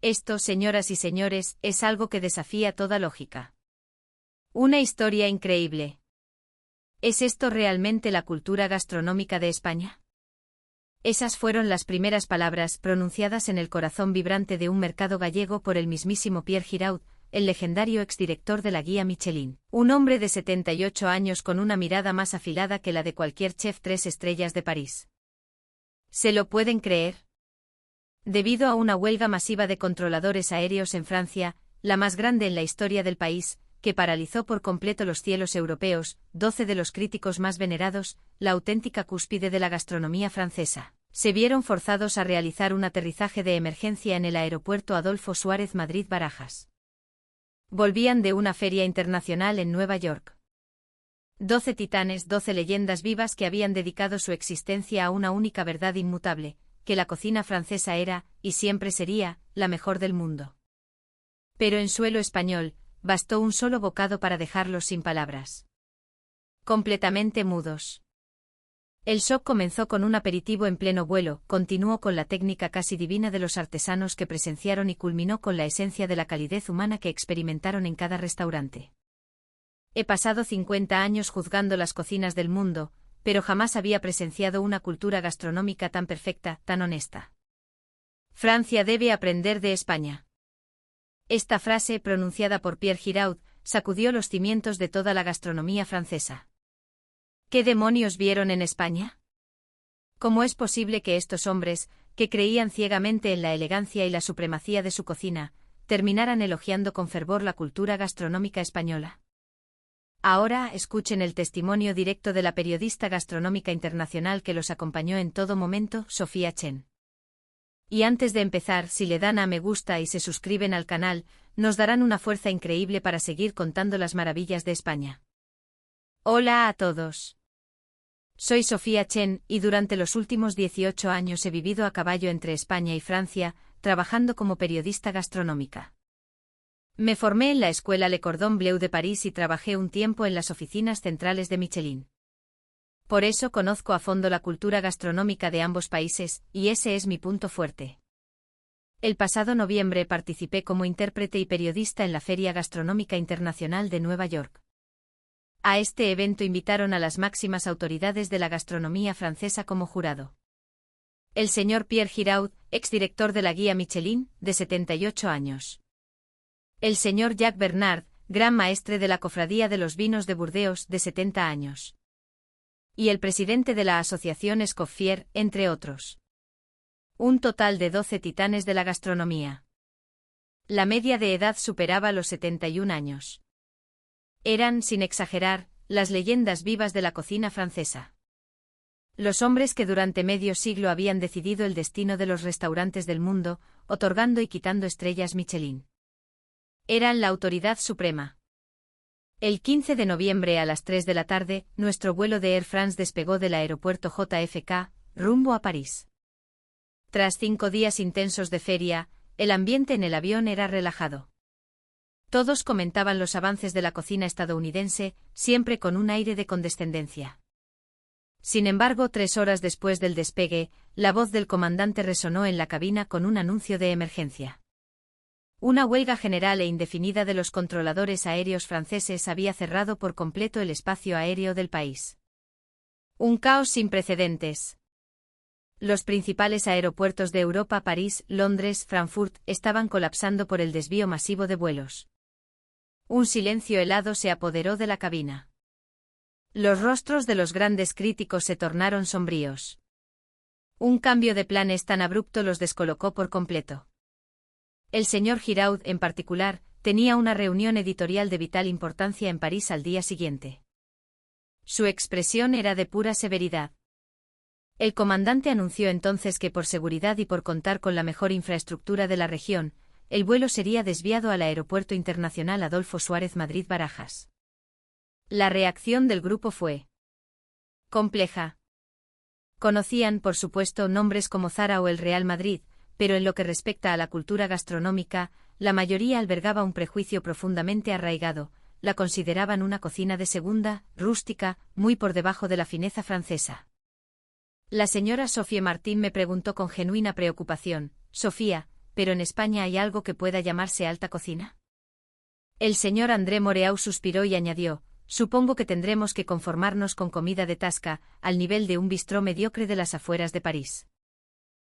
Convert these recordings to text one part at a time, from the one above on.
Esto, señoras y señores, es algo que desafía toda lógica. Una historia increíble. ¿Es esto realmente la cultura gastronómica de España? Esas fueron las primeras palabras pronunciadas en el corazón vibrante de un mercado gallego por el mismísimo Pierre Giraud, el legendario exdirector de la guía Michelin, un hombre de 78 años con una mirada más afilada que la de cualquier chef 3 estrellas de París. ¿Se lo pueden creer? Debido a una huelga masiva de controladores aéreos en Francia, la más grande en la historia del país, que paralizó por completo los cielos europeos, 12 de los críticos más venerados, la auténtica cúspide de la gastronomía francesa, se vieron forzados a realizar un aterrizaje de emergencia en el aeropuerto Adolfo Suárez Madrid-Barajas. Volvían de una feria internacional en Nueva York. 12 titanes, 12 leyendas vivas que habían dedicado su existencia a una única verdad inmutable, que la cocina francesa era, y siempre sería, la mejor del mundo. Pero en suelo español, bastó un solo bocado para dejarlos sin palabras. Completamente mudos. El shock comenzó con un aperitivo en pleno vuelo, continuó con la técnica casi divina de los artesanos que presenciaron y culminó con la esencia de la calidez humana que experimentaron en cada restaurante. He pasado 50 años juzgando las cocinas del mundo, pero jamás había presenciado una cultura gastronómica tan perfecta, tan honesta. Francia debe aprender de España. Esta frase, pronunciada por Pierre Giraud, sacudió los cimientos de toda la gastronomía francesa. ¿Qué demonios vieron en España? ¿Cómo es posible que estos hombres, que creían ciegamente en la elegancia y la supremacía de su cocina, terminaran elogiando con fervor la cultura gastronómica española? Ahora escuchen el testimonio directo de la periodista gastronómica internacional que los acompañó en todo momento, Sofía Chen. Y antes de empezar, si le dan a me gusta y se suscriben al canal, nos darán una fuerza increíble para seguir contando las maravillas de España. Hola a todos. Soy Sofía Chen, y durante los últimos 18 años he vivido a caballo entre España y Francia, trabajando como periodista gastronómica. Me formé en la escuela Le Cordon Bleu de París y trabajé un tiempo en las oficinas centrales de Michelin. Por eso conozco a fondo la cultura gastronómica de ambos países, y ese es mi punto fuerte. El pasado noviembre participé como intérprete y periodista en la Feria Gastronómica Internacional de Nueva York. A este evento invitaron a las máximas autoridades de la gastronomía francesa como jurado. El señor Pierre Giraud, exdirector de la guía Michelin, de 78 años. El señor Jacques Bernard, gran maestre de la Cofradía de los Vinos de Burdeos, de 70 años. Y el presidente de la Asociación Escoffier, entre otros. Un total de 12 titanes de la gastronomía. La media de edad superaba los 71 años. Eran, sin exagerar, las leyendas vivas de la cocina francesa. Los hombres que durante medio siglo habían decidido el destino de los restaurantes del mundo, otorgando y quitando estrellas Michelin. Eran la autoridad suprema. El 15 de noviembre a las 3 de la tarde, nuestro vuelo de Air France despegó del aeropuerto JFK, rumbo a París. Tras 5 días intensos de feria, el ambiente en el avión era relajado. Todos comentaban los avances de la cocina estadounidense, siempre con un aire de condescendencia. Sin embargo, 3 horas después del despegue, la voz del comandante resonó en la cabina con un anuncio de emergencia. Una huelga general e indefinida de los controladores aéreos franceses había cerrado por completo el espacio aéreo del país. Un caos sin precedentes. Los principales aeropuertos de Europa, París, Londres, Frankfurt, estaban colapsando por el desvío masivo de vuelos. Un silencio helado se apoderó de la cabina. Los rostros de los grandes críticos se tornaron sombríos. Un cambio de planes tan abrupto los descolocó por completo. El señor Giraud, en particular, tenía una reunión editorial de vital importancia en París al día siguiente. Su expresión era de pura severidad. El comandante anunció entonces que por seguridad y por contar con la mejor infraestructura de la región, el vuelo sería desviado al Aeropuerto Internacional Adolfo Suárez Madrid-Barajas. La reacción del grupo fue compleja. Conocían, por supuesto, nombres como Zara o el Real Madrid, pero en lo que respecta a la cultura gastronómica, la mayoría albergaba un prejuicio profundamente arraigado, la consideraban una cocina de segunda, rústica, muy por debajo de la fineza francesa. La señora Sophie Martin me preguntó con genuina preocupación: Sofía, pero en España hay algo que pueda llamarse alta cocina. El señor André Moreau suspiró y añadió, supongo que tendremos que conformarnos con comida de tasca, al nivel de un bistró mediocre de las afueras de París.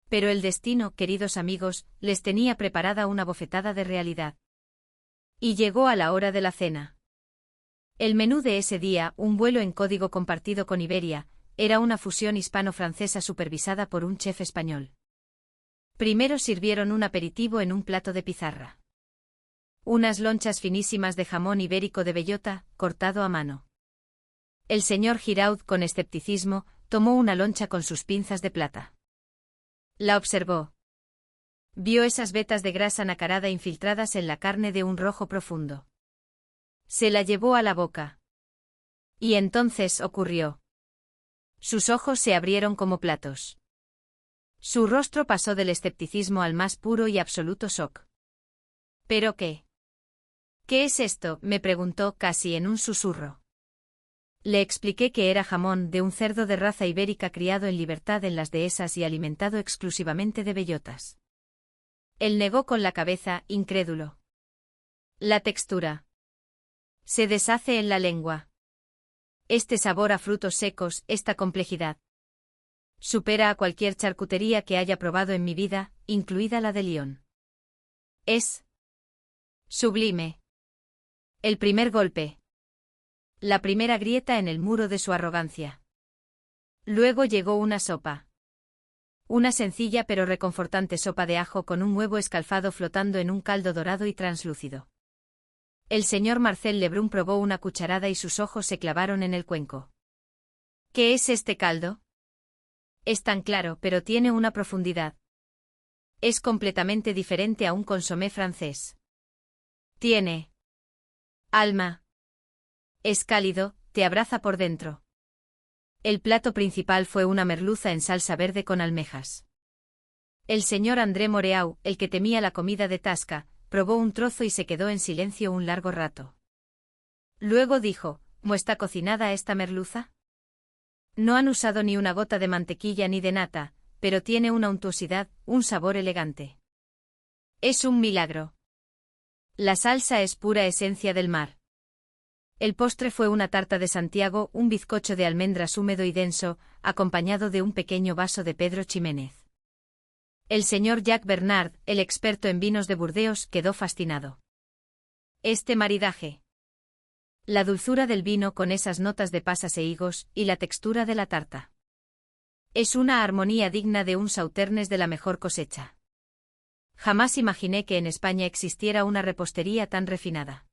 Pero el destino, queridos amigos, les tenía preparada una bofetada de realidad. Y llegó a la hora de la cena. El menú de ese día, un vuelo en código compartido con Iberia, era una fusión hispano-francesa supervisada por un chef español. Primero sirvieron un aperitivo en un plato de pizarra. Unas lonchas finísimas de jamón ibérico de bellota, cortado a mano. El señor Giraud, con escepticismo, tomó una loncha con sus pinzas de plata. La observó. Vio esas vetas de grasa nacarada infiltradas en la carne de un rojo profundo. Se la llevó a la boca. Y entonces ocurrió. Sus ojos se abrieron como platos. Su rostro pasó del escepticismo al más puro y absoluto shock. ¿Pero qué? ¿Qué es esto?, me preguntó casi en un susurro. Le expliqué que era jamón de un cerdo de raza ibérica criado en libertad en las dehesas y alimentado exclusivamente de bellotas. Él negó con la cabeza, incrédulo. La textura. Se deshace en la lengua. Este sabor a frutos secos, esta complejidad. Supera a cualquier charcutería que haya probado en mi vida, incluida la de Lyon. Es sublime. El primer golpe. La primera grieta en el muro de su arrogancia. Luego llegó una sopa. Una sencilla pero reconfortante sopa de ajo con un huevo escalfado flotando en un caldo dorado y translúcido. El señor Marcel Lebrun probó una cucharada y sus ojos se clavaron en el cuenco. ¿Qué es este caldo? Es tan claro, pero tiene una profundidad. Es completamente diferente a un consomé francés. Tiene alma. Es cálido, te abraza por dentro. El plato principal fue una merluza en salsa verde con almejas. El señor André Moreau, el que temía la comida de tasca, probó un trozo y se quedó en silencio un largo rato. Luego dijo, ¿cómo está cocinada esta merluza? No han usado ni una gota de mantequilla ni de nata, pero tiene una untuosidad, un sabor elegante. Es un milagro. La salsa es pura esencia del mar. El postre fue una tarta de Santiago, un bizcocho de almendras húmedo y denso, acompañado de un pequeño vaso de Pedro Ximénez. El señor Jacques Bernard, el experto en vinos de Burdeos, quedó fascinado. Este maridaje. La dulzura del vino con esas notas de pasas e higos, y la textura de la tarta. Es una armonía digna de un sauternes de la mejor cosecha. Jamás imaginé que en España existiera una repostería tan refinada.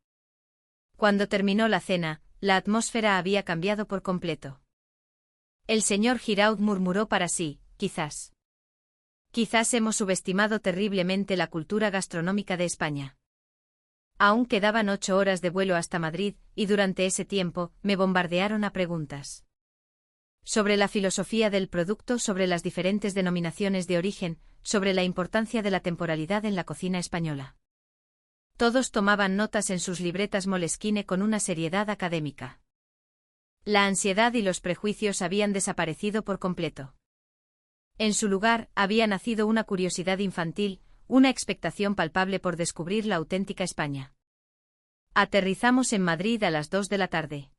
Cuando terminó la cena, la atmósfera había cambiado por completo. El señor Giraud murmuró para sí, quizás. Quizás hemos subestimado terriblemente la cultura gastronómica de España. Aún quedaban 8 horas de vuelo hasta Madrid, y durante ese tiempo, me bombardearon a preguntas. Sobre la filosofía del producto, sobre las diferentes denominaciones de origen, sobre la importancia de la temporalidad en la cocina española. Todos tomaban notas en sus libretas Moleskine con una seriedad académica. La ansiedad y los prejuicios habían desaparecido por completo. En su lugar, había nacido una curiosidad infantil, una expectación palpable por descubrir la auténtica España. Aterrizamos en Madrid a las 2 de la tarde.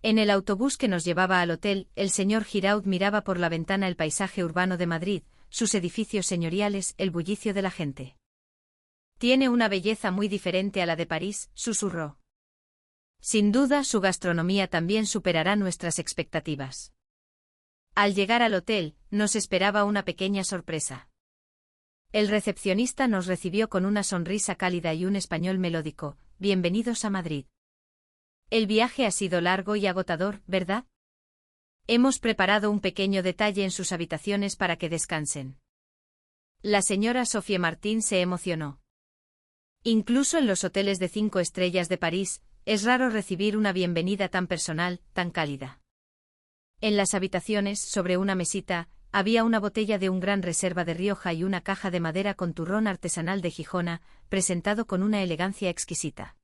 En el autobús que nos llevaba al hotel, el señor Giraud miraba por la ventana el paisaje urbano de Madrid, sus edificios señoriales, el bullicio de la gente. Tiene una belleza muy diferente a la de París, susurró. Sin duda su gastronomía también superará nuestras expectativas. Al llegar al hotel, nos esperaba una pequeña sorpresa. El recepcionista nos recibió con una sonrisa cálida y un español melódico. Bienvenidos a Madrid. El viaje ha sido largo y agotador, ¿verdad? Hemos preparado un pequeño detalle en sus habitaciones para que descansen. La señora Sophie Martin se emocionó. Incluso en los hoteles de 5 estrellas de París, es raro recibir una bienvenida tan personal, tan cálida. En las habitaciones, sobre una mesita, había una botella de un gran reserva de Rioja y una caja de madera con turrón artesanal de Gijona, presentado con una elegancia exquisita.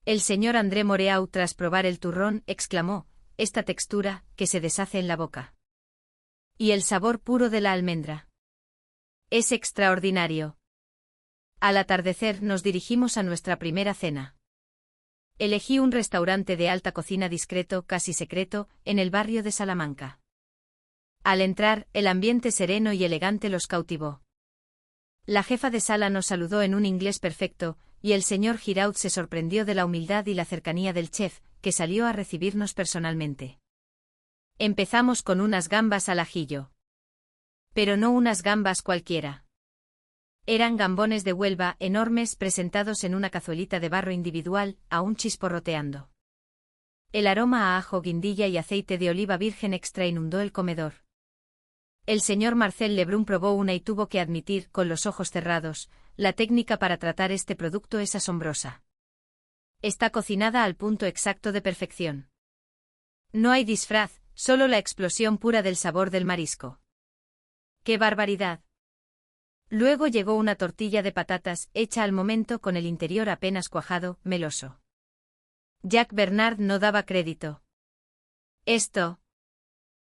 El señor André Moreau, tras probar el turrón, exclamó, esta textura, que se deshace en la boca. Y el sabor puro de la almendra. Es extraordinario. Al atardecer nos dirigimos a nuestra primera cena. Elegí un restaurante de alta cocina discreto, casi secreto, en el barrio de Salamanca. Al entrar, el ambiente sereno y elegante los cautivó. La jefa de sala nos saludó en un inglés perfecto, y el señor Giraud se sorprendió de la humildad y la cercanía del chef, que salió a recibirnos personalmente. Empezamos con unas gambas al ajillo. Pero no unas gambas cualquiera. Eran gambones de Huelva enormes presentados en una cazuelita de barro individual, aún chisporroteando. El aroma a ajo, guindilla y aceite de oliva virgen extra inundó el comedor. El señor Marcel Lebrun probó una y tuvo que admitir, con los ojos cerrados, la técnica para tratar este producto es asombrosa. Está cocinada al punto exacto de perfección. No hay disfraz, solo la explosión pura del sabor del marisco. ¡Qué barbaridad! Luego llegó una tortilla de patatas, hecha al momento con el interior apenas cuajado, meloso. Jacques Bernard no daba crédito. Esto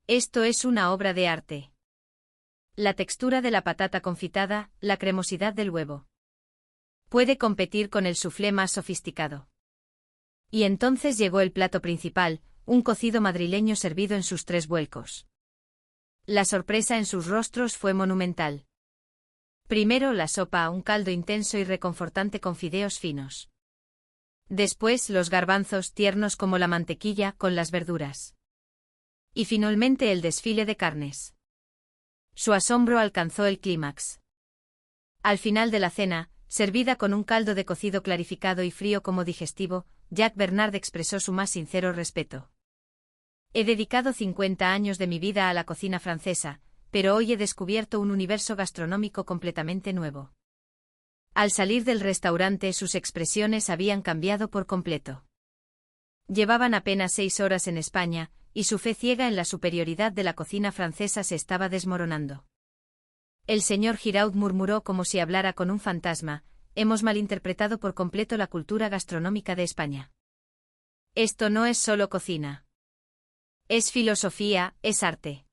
es una obra de arte. La textura de la patata confitada, la cremosidad del huevo. Puede competir con el soufflé más sofisticado. Y entonces llegó el plato principal, un cocido madrileño servido en sus 3 vuelcos. La sorpresa en sus rostros fue monumental. Primero la sopa, un caldo intenso y reconfortante con fideos finos. Después los garbanzos tiernos como la mantequilla con las verduras. Y finalmente el desfile de carnes. Su asombro alcanzó el clímax. Al final de la cena, servida con un caldo de cocido clarificado y frío como digestivo, Jacques Bernard expresó su más sincero respeto. He dedicado 50 años de mi vida a la cocina francesa, pero hoy he descubierto un universo gastronómico completamente nuevo. Al salir del restaurante sus expresiones habían cambiado por completo. Llevaban apenas 6 horas en España, y su fe ciega en la superioridad de la cocina francesa se estaba desmoronando. El señor Giraud murmuró como si hablara con un fantasma: hemos malinterpretado por completo la cultura gastronómica de España. Esto no es solo cocina. Es filosofía, es arte.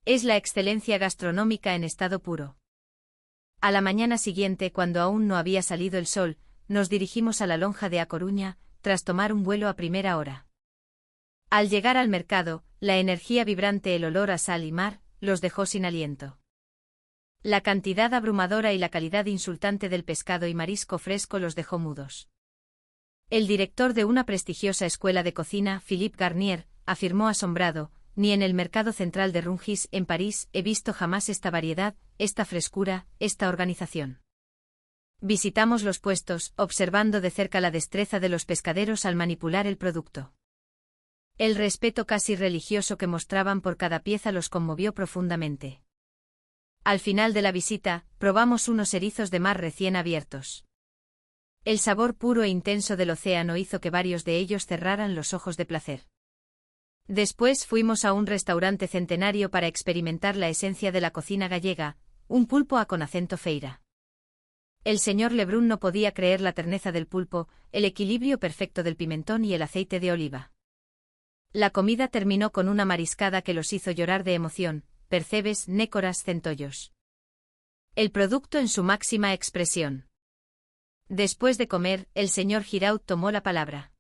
Es la excelencia gastronómica en estado puro. A la mañana siguiente, cuando aún no había salido el sol, nos dirigimos a la lonja de A Coruña, tras tomar un vuelo a primera hora. Al llegar al mercado, la energía vibrante, el olor a sal y mar, los dejó sin aliento. La cantidad abrumadora y la calidad insultante del pescado y marisco fresco los dejó mudos. El director de una prestigiosa escuela de cocina, Philippe Garnier, afirmó asombrado: ni en el mercado central de Rungis, en París, he visto jamás esta variedad, esta frescura, esta organización. Visitamos los puestos, observando de cerca la destreza de los pescaderos al manipular el producto. El respeto casi religioso que mostraban por cada pieza los conmovió profundamente. Al final de la visita, probamos unos erizos de mar recién abiertos. El sabor puro e intenso del océano hizo que varios de ellos cerraran los ojos de placer. Después fuimos a un restaurante centenario para experimentar la esencia de la cocina gallega, un pulpo a con acento feira. El señor Lebrun no podía creer la terneza del pulpo, el equilibrio perfecto del pimentón y el aceite de oliva. La comida terminó con una mariscada que los hizo llorar de emoción: percebes, nécoras, centollos. El producto en su máxima expresión. Después de comer, el señor Giraud tomó la palabra.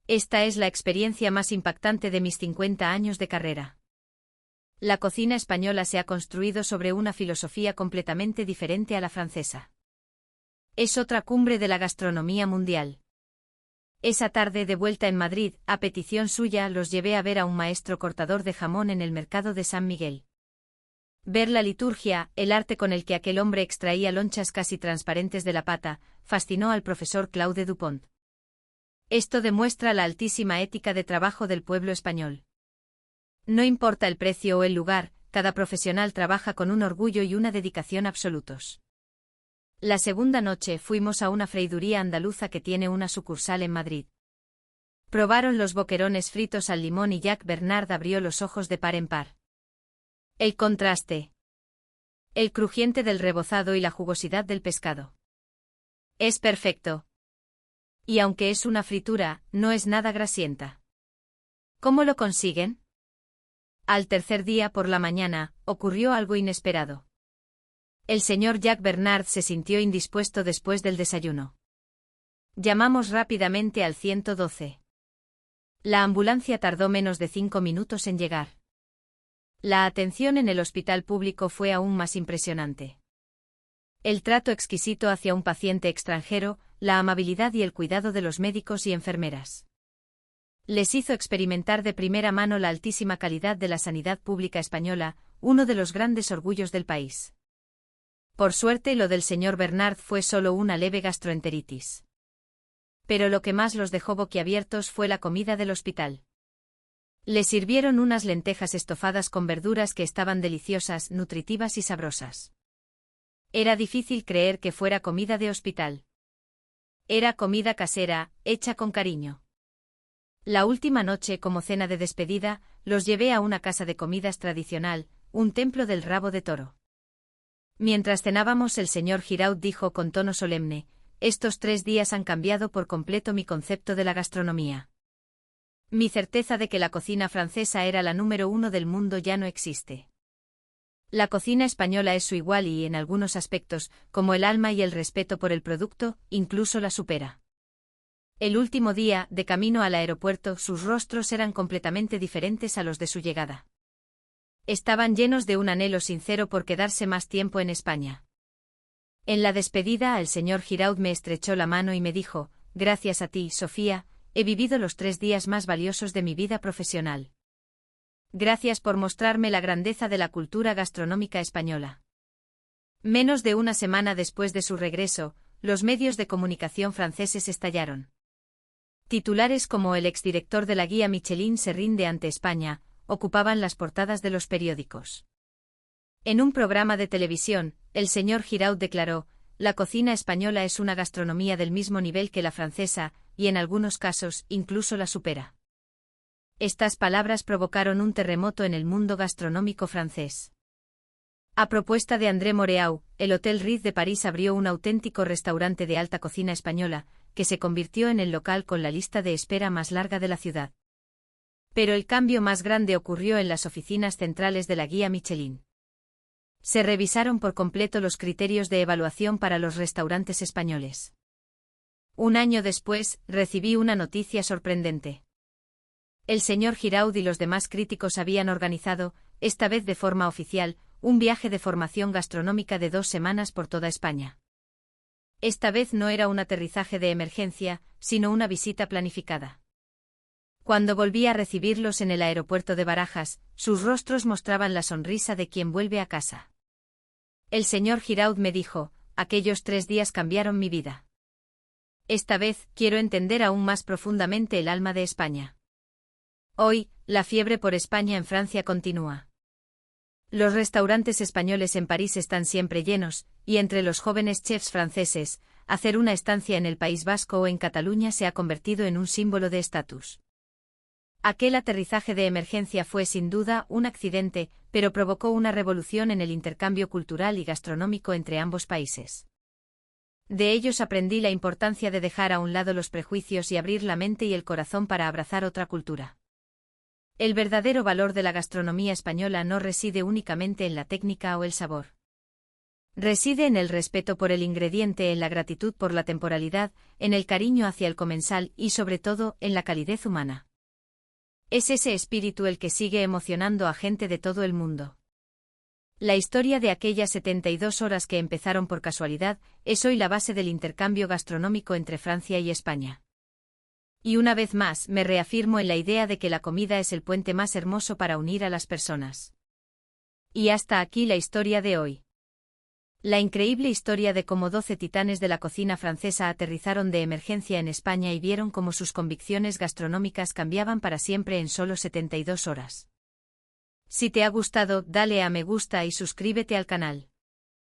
Esta es la experiencia más impactante de mis 50 años de carrera. La cocina española se ha construido sobre una filosofía completamente diferente a la francesa. Es otra cumbre de la gastronomía mundial. Esa tarde, de vuelta en Madrid, a petición suya, los llevé a ver a un maestro cortador de jamón en el mercado de San Miguel. Ver la liturgia, el arte con el que aquel hombre extraía lonchas casi transparentes de la pata, fascinó al profesor Claude Dupont. Esto demuestra la altísima ética de trabajo del pueblo español. No importa el precio o el lugar, cada profesional trabaja con un orgullo y una dedicación absolutos. La segunda noche fuimos a una freiduría andaluza que tiene una sucursal en Madrid. Probaron los boquerones fritos al limón y Jacques Bernard abrió los ojos de par en par. El contraste. El crujiente del rebozado y la jugosidad del pescado. Es perfecto. Y aunque es una fritura, no es nada grasienta. ¿Cómo lo consiguen? Al tercer día por la mañana, ocurrió algo inesperado. El señor Jack Bernard se sintió indispuesto después del desayuno. Llamamos rápidamente al 112. La ambulancia tardó menos de 5 minutos en llegar. La atención en el hospital público fue aún más impresionante. El trato exquisito hacia un paciente extranjero, la amabilidad y el cuidado de los médicos y enfermeras. Les hizo experimentar de primera mano la altísima calidad de la sanidad pública española, uno de los grandes orgullos del país. Por suerte, lo del señor Bernard fue solo una leve gastroenteritis. Pero lo que más los dejó boquiabiertos fue la comida del hospital. Le sirvieron unas lentejas estofadas con verduras que estaban deliciosas, nutritivas y sabrosas. Era difícil creer que fuera comida de hospital. Era comida casera, hecha con cariño. La última noche, como cena de despedida, los llevé a una casa de comidas tradicional, un templo del rabo de toro. Mientras cenábamos, el señor Giraud dijo con tono solemne: «Estos 3 días han cambiado por completo mi concepto de la gastronomía. Mi certeza de que la cocina francesa era la número 1 del mundo ya no existe. La cocina española es su igual y, en algunos aspectos, como el alma y el respeto por el producto, incluso la supera». El último día, de camino al aeropuerto, sus rostros eran completamente diferentes a los de su llegada. Estaban llenos de un anhelo sincero por quedarse más tiempo en España. En la despedida, el señor Giraud me estrechó la mano y me dijo: «Gracias a ti, Sofía, he vivido los 3 días más valiosos de mi vida profesional. Gracias por mostrarme la grandeza de la cultura gastronómica española». Menos de una semana después de su regreso, los medios de comunicación franceses estallaron. Titulares como «El exdirector de la guía Michelin se rinde ante España» ocupaban las portadas de los periódicos. En un programa de televisión, el señor Giraud declaró: «La cocina española es una gastronomía del mismo nivel que la francesa, y en algunos casos, incluso la supera». Estas palabras provocaron un terremoto en el mundo gastronómico francés. A propuesta de André Moreau, el Hotel Ritz de París abrió un auténtico restaurante de alta cocina española, que se convirtió en el local con la lista de espera más larga de la ciudad. Pero el cambio más grande ocurrió en las oficinas centrales de la guía Michelin. Se revisaron por completo los criterios de evaluación para los restaurantes españoles. Un año después, recibí una noticia sorprendente. El señor Giraud y los demás críticos habían organizado, esta vez de forma oficial, un viaje de formación gastronómica de 2 semanas por toda España. Esta vez no era un aterrizaje de emergencia, sino una visita planificada. Cuando volví a recibirlos en el aeropuerto de Barajas, sus rostros mostraban la sonrisa de quien vuelve a casa. El señor Giraud me dijo: «Aquellos 3 días cambiaron mi vida. Esta vez, quiero entender aún más profundamente el alma de España». Hoy, la fiebre por España en Francia continúa. Los restaurantes españoles en París están siempre llenos, y entre los jóvenes chefs franceses, hacer una estancia en el País Vasco o en Cataluña se ha convertido en un símbolo de estatus. Aquel aterrizaje de emergencia fue sin duda un accidente, pero provocó una revolución en el intercambio cultural y gastronómico entre ambos países. De ellos aprendí la importancia de dejar a un lado los prejuicios y abrir la mente y el corazón para abrazar otra cultura. El verdadero valor de la gastronomía española no reside únicamente en la técnica o el sabor. Reside en el respeto por el ingrediente, en la gratitud por la temporalidad, en el cariño hacia el comensal y sobre todo, en la calidez humana. Es ese espíritu el que sigue emocionando a gente de todo el mundo. La historia de aquellas 72 horas que empezaron por casualidad es hoy la base del intercambio gastronómico entre Francia y España. Y una vez más me reafirmo en la idea de que la comida es el puente más hermoso para unir a las personas. Y hasta aquí la historia de hoy. La increíble historia de cómo 12 titanes de la cocina francesa aterrizaron de emergencia en España y vieron cómo sus convicciones gastronómicas cambiaban para siempre en solo 72 horas. Si te ha gustado, dale a me gusta y suscríbete al canal.